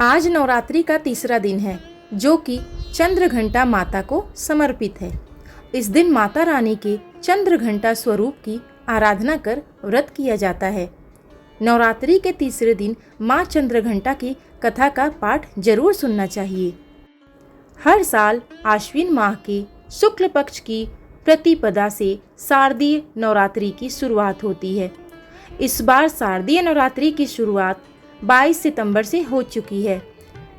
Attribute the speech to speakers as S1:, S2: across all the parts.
S1: आज नवरात्रि का तीसरा दिन है जो कि चंद्रघंटा माता को समर्पित है। इस दिन माता रानी के चंद्रघंटा स्वरूप की आराधना कर व्रत किया जाता है। नवरात्रि के तीसरे दिन माँ चंद्रघंटा की कथा का पाठ जरूर सुनना चाहिए। हर साल आश्विन माह के शुक्ल पक्ष की प्रतिपदा से शारदीय नवरात्रि की शुरुआत होती है। इस बार शारदीय नवरात्रि की शुरुआत 22 सितंबर से हो चुकी है।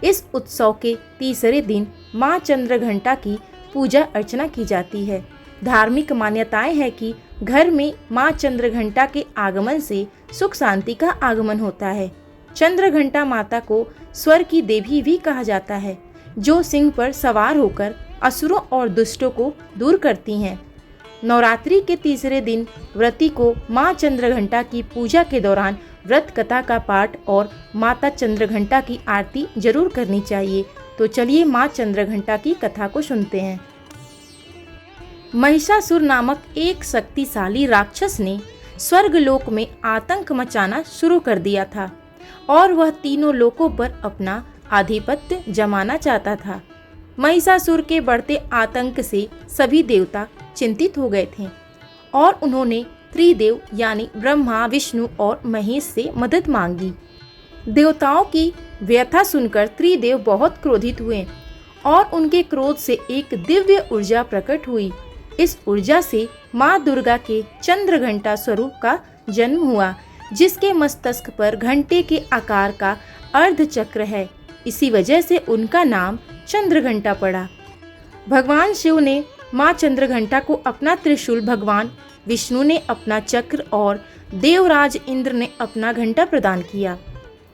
S1: इस उत्सव के तीसरे दिन माँ चंद्रघंटा की पूजा अर्चना की जाती है। धार्मिक मान्यताएं हैं कि घर में माँ चंद्रघंटा के आगमन से सुख शांति का आगमन होता है। चंद्रघंटा माता को स्वर की देवी भी कहा जाता है, जो सिंह पर सवार होकर असुरों और दुष्टों को दूर करती हैं। नवरात्रि के तीसरे दिन व्रती को माँ चंद्रघंटा की पूजा के दौरान व्रत कथा का पाठ और माता चंद्रघंटा की आरती जरूर करनी चाहिए। तो चलिए माँ चंद्रघंटा की कथा को सुनते हैं। महिषासुर नामक एक शक्तिशाली राक्षस ने स्वर्गलोक में आतंक मचाना शुरू कर दिया था और वह तीनों लोकों पर अपना आधिपत्य जमाना चाहता था। महिषासुर के बढ़ते आतंक से सभी देवता चिंतित हो गए थे और उन्होंने त्रिदेव यानी ब्रह्मा, विष्णु और महेश से मदद मांगी। देवताओं की व्यथा सुनकर त्रिदेव बहुत क्रोधित हुए और उनके क्रोध से एक दिव्य ऊर्जा प्रकट हुई। इस ऊर्जा से माँ दुर्गा के चंद्रघंटा स्वरूप का जन्म हुआ, जिसके मस्तक पर घंटे के आकार का अर्धचक्र है। इसी वजह से उनका नाम चंद्रघंटा पड़ा। भगवान शिव ने माँ चंद्रघंटा को अपना त्रिशूल, भगवान विष्णु ने अपना चक्र और देवराज इंद्र ने अपना घंटा प्रदान किया।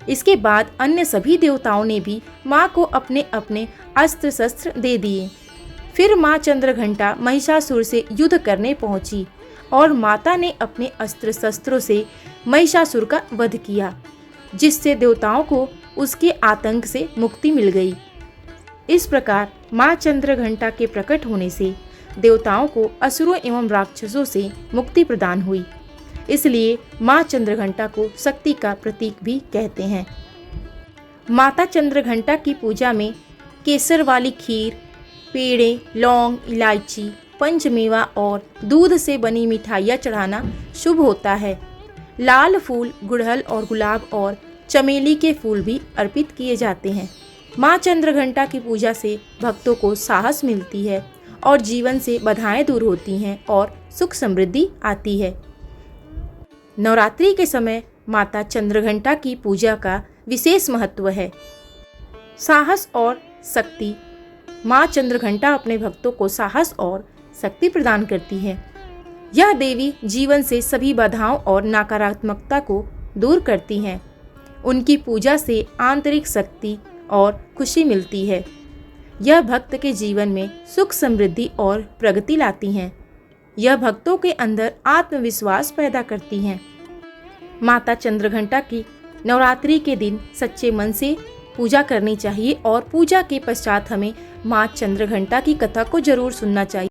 S1: इसके बाद अन्य सभी देवताओं ने भी माँ को अपने अपने अस्त्र शस्त्र दे दिए। फिर माँ चंद्रघंटा महिषासुर से युद्ध करने पहुंची और माता ने अपने अस्त्र शस्त्रों से महिषासुर का वध किया, जिससे देवताओं को उसके आतंक से मुक्ति मिल गई। इस प्रकार माँ चंद्रघंटा के प्रकट होने से देवताओं को असुरों एवं राक्षसों से मुक्ति प्रदान हुई। इसलिए माँ चंद्रघंटा को शक्ति का प्रतीक भी कहते हैं। माता चंद्रघंटा की पूजा में केसर वाली खीर, पेड़े, लौंग, इलायची, पंचमेवा और दूध से बनी मिठाइयाँ चढ़ाना शुभ होता है। लाल फूल, गुड़हल और गुलाब और चमेली के फूल भी अर्पित किए जाते हैं। माँ चंद्रघंटा की पूजा से भक्तों को साहस मिलती है और जीवन से बाधाएं दूर होती हैं और सुख समृद्धि आती है। नवरात्रि के समय माता चंद्रघंटा की पूजा का विशेष महत्व है। साहस और शक्ति। माँ चंद्रघंटा अपने भक्तों को साहस और शक्ति प्रदान करती है। यह देवी जीवन से सभी बाधाओं और नकारात्मकता को दूर करती हैं। उनकी पूजा से आंतरिक शक्ति और खुशी मिलती है। यह भक्त के जीवन में सुख, समृद्धि और प्रगति लाती हैं। यह भक्तों के अंदर आत्मविश्वास पैदा करती हैं। माता चंद्रघंटा की नवरात्रि के दिन सच्चे मन से पूजा करनी चाहिए और पूजा के पश्चात हमें माँ चंद्रघंटा की कथा को जरूर सुनना चाहिए।